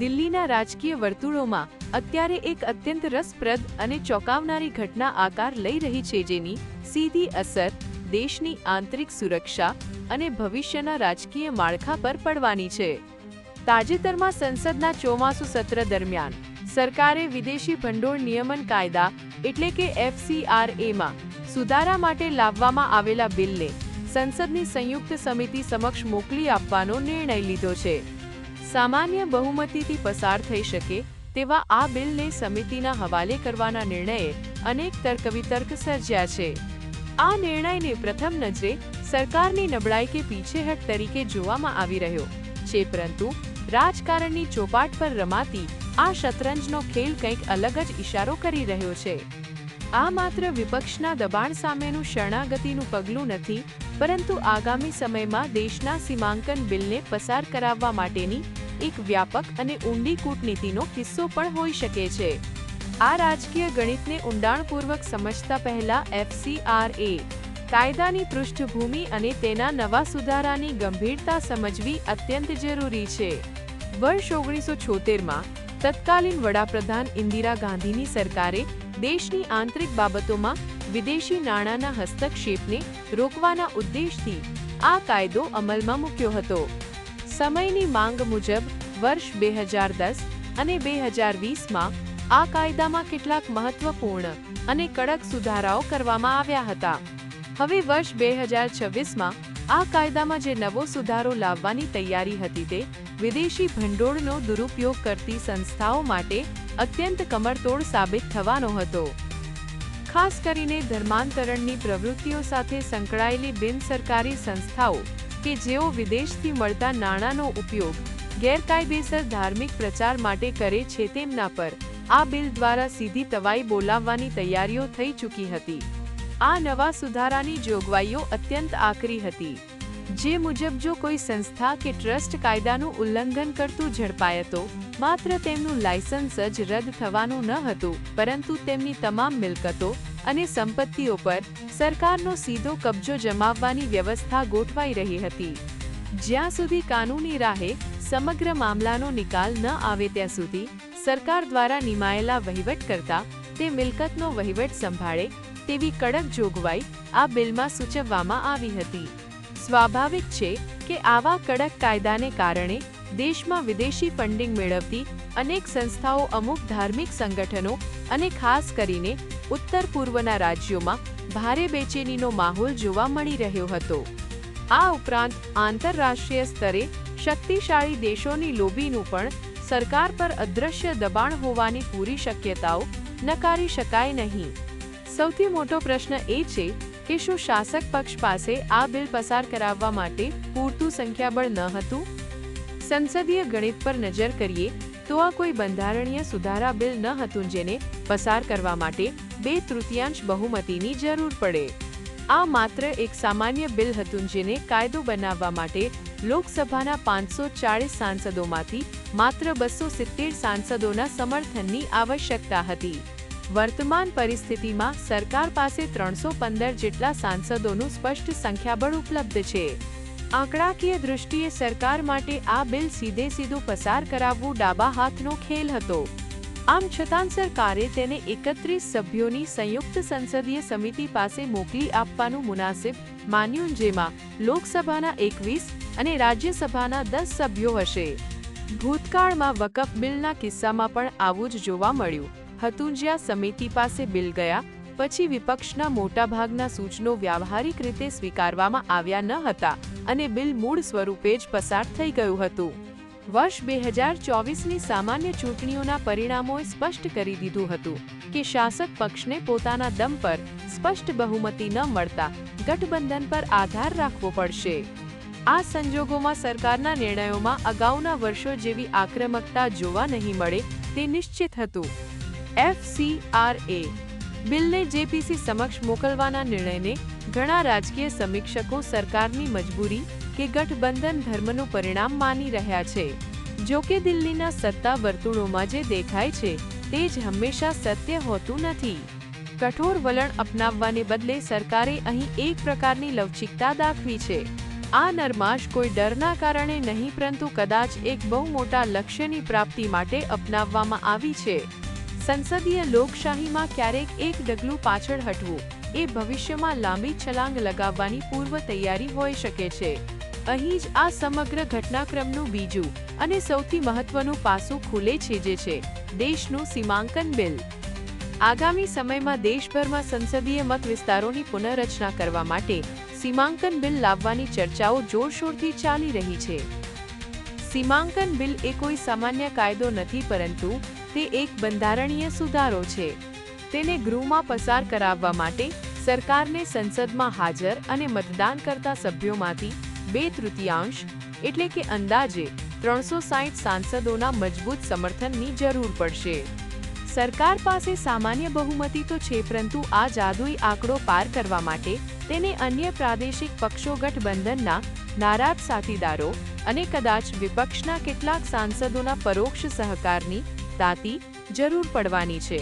દિલ્હીના રાજકીય વર્તુળોમાં અત્યારે એક અત્યંત રસપ્રદ અને ચોંકાવનારી ઘટના આકાર લઈ રહી છે, જેની સીધી અસર દેશની આંતરિક સુરક્ષા અને ભવિષ્યના રાજકીય માળખા પર પડવાની છે। તાજેતરમાં સંસદના ચોમાસુ સત્ર દરમિયાન સરકારે વિદેશી ભંડોળ નિયમન કાયદા એટલે કે FCRA માં સુધારા માટે લાવવામાં આવેલા બિલને સંસદની સંયુક્ત સમિતિ સમક્ષ મોકલી આપવાનો નિર્ણય લીધો છે। સામાન્ય બહુમતીથી પસાર થઈ શકે તેવા આ બિલને સમિતિના હવાલે કરવાના નિર્ણયે અનેક તર્કવિતર્ક સર્જ્યા છે। આ નિર્ણયને પ્રથમ નજરે સરકારની નબળાઈ કે પીછેહટ તરીકે જોવામાં આવી રહ્યો છે, પરંતુ રાજકારણની ચોપાટ પર રમાતી આ શતરંજનો ખેલ કંઈક અલગ જ ઇશારો કરી રહ્યો છે। આ માત્ર વિપક્ષના દબાણ સામેનું શરણાગતિનું પગલું નથી, પરંતુ આગામી સમયમાં દેશના સીમાંકન બિલને પસાર કરાવવા માટેની એક વ્યાપક અને ઊંડી કૂટનીતિનો કિસ્સો પણ હોઈ શકે છે। આ રાજકીય ગણિતને ઊંડાણપૂર્વક સમજતા પહેલા FCRA કાયદાની પૃષ્ઠભૂમિ અને તેના નવા સુધારાની ગંભીરતા સમજવી અત્યંત જરૂરી છે। વર્ષ 1976માં તત્કાલીન વડાપ્રધાન ઇન્દિરા ગાંધીની સરકારે દેશની આંતરિક બાબતોમાં વિદેશી નાણાંના હસ્તક્ષેપને રોકવાના ઉદ્દેશથી આ કાયદો અમલમાં મૂક્યો હતો। સમયની માંગ મુજબ વર્ષ 2010 અને 2020માં આ કાયદામાં કેટલાક મહત્વપૂર્ણ અને કડક સુધારાઓ કરવામાં આવ્યા હતા। હવે વર્ષ 2026માં આ કાયદામાં જે નવો સુધારો લાવવાની તૈયારી હતી તે વિદેશી ભંડોળનો દુરુપયોગ કરતી સંસ્થાઓ માટે અત્યંત કમરતોડ સાબિત થવાનો હતો। ખાસ કરીને ધર્માંતરણની પ્રવૃત્તિઓ સાથે સંકળાયેલી બિનસરકારી સંસ્થાઓ કે જેઓ વિદેશથી મળતા નાણાંનો ઉપયોગ ગેરકાયદેસર ધાર્મિક પ્રચાર માટે કરે છે તેમના પર આ બિલ દ્વારા સીધી તવાઈ બોલાવવાની તૈયારીઓ થઈ ચૂકી હતી। આ નવા સુધારાની જોગવાઈઓ અત્યંત આકરી હતી, જે મુજબ જો કોઈ સંસ્થા કે ટ્રસ્ટ કાયદાનું ઉલ્લંઘન કરતું ઝડપાય તો માત્ર તેમનું લાયસન્સ જ રદ થવાનું ન હતું, પરંતુ તેમની તમામ મિલકતો અને સંપત્તિઓ પર સરકારનો સીધો કબજો જમાવવાની વ્યવસ્થા ગોઠવાઈ રહી હતી। જ્યાં સુધી કાનૂની રાહે સમગ્ર મામલાનો નિકાલ ન આવે ત્યાં સુધી સરકાર દ્વારા નિમાયેલા વહીવટકર્તા તે મિલકતનો વહીવટ સંભાળે તેવી કડક જોગવાઈ આ બિલમાં સૂચવવામાં આવી હતી। સ્વાભાવિક છે કે આવા કડક કાયદાને કારણે દેશમાં વિદેશી ફંડિંગ મેળવતી અનેક સંસ્થાઓ, અમુક ધાર્મિક સંગઠનો અને ખાસ કરીને ઉત્તર પૂર્વના રાજ્યોમાં ભારે બેચેનીનો માહોલ જોવા મળી રહ્યો હતો। આ ઉપરાંત આંતરરાષ્ટ્રીય સ્તરે શક્તિશાળી દેશોની લોબીનું પણ સરકાર પર અદૃશ્ય દબાણ હોવાની પૂરી શક્યતાઓ નકારી શકાય નહીં। સૌથી મોટો પ્રશ્ન એ છે કે શું શાસક પક્ષ પાસે આ બિલ પસાર કરાવવા માટે પૂરતું સંખ્યાબળ ન હતું? સંસદીય ગણિત પર નજર કરીએ તો આ કોઈ બંધારણીય સુધારા બિલ ન હતું જેને પસાર કરવા માટે 2/3 બહુમતીની જરૂર પડે। આ માત્ર એક સામાન્ય બિલ હતું જેને કાયદો બનાવવા માટે લોકસભાના 540 સાંસદોમાંથી માત્ર 270 સાંસદોના સમર્થનની આવશ્યકતા હતી। વર્તમાન પરિસ્થિતિમાં સરકાર પાસે 315 જેટલા સાંસદોનું સ્પષ્ટ સંખ્યાબળ ઉપલબ્ધ છે। આંકડાકીય દૃષ્ટિએ સરકાર માટે આ બિલ સીધું પસાર કરાવવું ડાબા હાથનો ખેલ હતો। આમ છતાં સરકારે તેને 31 સભ્યોની સંયુક્ત સંસદીય સમિતિ પાસે મોકલી આપવાનું મુનાસિબ માન્યું, જેમાં લોકસભાના 21 અને રાજ્યસભાના 10 સભ્યો હશે। ભૂતકાળમાં વકફ બિલના કિસ્સામાં પણ આવું જ જોવા મળ્યું હતું, જ્યાં સમિતિ પાસે બિલ ગયા પછી વિપક્ષના મોટાભાગના સૂચનો વ્યાવહારિક રીતે સ્વીકારવામાં આવ્યા ન હતા અને બિલ મૂળ સ્વરૂપે જ પસાર થઈ ગયું હતું। વર્ષ 2024ની સામાન્ય ચૂંટણીઓના પરિણામોએ સ્પષ્ટ કરી દીધું હતું કે શાસક પક્ષને પોતાના દમ પર સ્પષ્ટ બહુમતી ન મળતા ગઠબંધન પર આધાર રાખવો પડશે। આ સંજોગોમાં સરકારના નિર્ણયોમાં અગાઉના વર્ષો જેવી આક્રમકતા જોવા નહીં મળે તે નિશ્ચિત હતું। FCRA બિલને JPC સમક્ષ મોકલવાના નિર્ણયને ઘણા રાજકીય સમીક્ષકો સરકારની મજબૂરી કે ગઠબંધન ધર્મનું પરિણામ માની રહ્યા છે। જો કે દિલ્હીના સત્તા વર્તુળોમાં જે દેખાય છે તે જ હંમેશા સત્ય હોતું નથી। કઠોર વલણ અપનાવવાને બદલે સરકારે અહીં એક પ્રકારની લવચિકતા દાખવી છે। આ નરમાશ કોઈ ડરના કારણે નહીં, પરંતુ કદાચ એક બહુ મોટા લક્ષ્યની પ્રાપ્તિ માટે અપનાવવામાં આવી છે. સંસદીય લોકશાહીમાં ક્યારેક એક ડગલું પાછળ હટવું એ ભવિષ્યમાં લાંબી છલાંગ લગાવવાની પૂર્વ તૈયારી હોઈ શકે છે. અહીં જ આ સમગ્ર ઘટનાક્રમનું બીજું અને સૌથી મહત્વનું પાસું ખુલે છે, જે છે દેશનું સીમાંકન બિલ. આગામી સમયમાં દેશભરમાં સંસદીય મત વિસ્તારોની પુનઃરચના કરવા માટે સીમાંકન બિલ લાવવાની ચર્ચાઓ જોરશોરથી ચાલી રહી છે. સીમાંકન બિલ એ કોઈ સામાન્ય કાયદો નથી, પરંતુ તે એક બંધારણીય સુધારો છે. તેને ગૃહમાં પસાર કરાવવા માટે સરકારને સંસદમાં હાજર અને મતદાન કરતા સભ્યોમાંથી 2/3 એટલે કે અંદાજે 360 સાંસદોના મજબૂત સમર્થનની જરૂર પડશે. સરકાર પાસે સામાન્ય બહુમતી તો છે, પરંતુ આ જાદુઈ આંકડો પાર કરવા માટે તેને અન્ય પ્રાદેશિક પક્ષો, ગઠબંધનના નારાજ સાથીદારો અને કદાચ વિપક્ષના કેટલાક સાંસદોના પરોક્ષ સહકારની તાતી જરૂર પડવાની છે.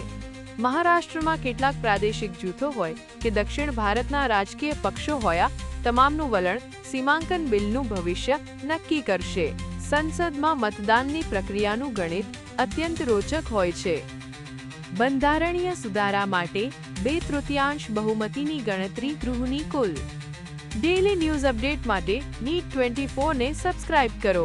મહારાષ્ટ્રમાં કેટલાક પ્રાદેશિક જૂથો હોય કે દક્ષિણ ભારતના રાજકીય પક્ષો હોય, તમામનું વલણ સીમાંકન બિલનું ભવિષ્ય નક્કી કરશે. સંસદમાં મતદાનની પ્રક્રિયાનું ગણિત અત્યંત રોચક હોય છે. બંધારણીય સુધારા માટે 2/3 બહુમતીની ગણતરી ગૃહની કુલ. ડેલી ન્યૂઝ અપડેટ માટે NEET 24 ને સબસ્ક્રાઇબ કરો.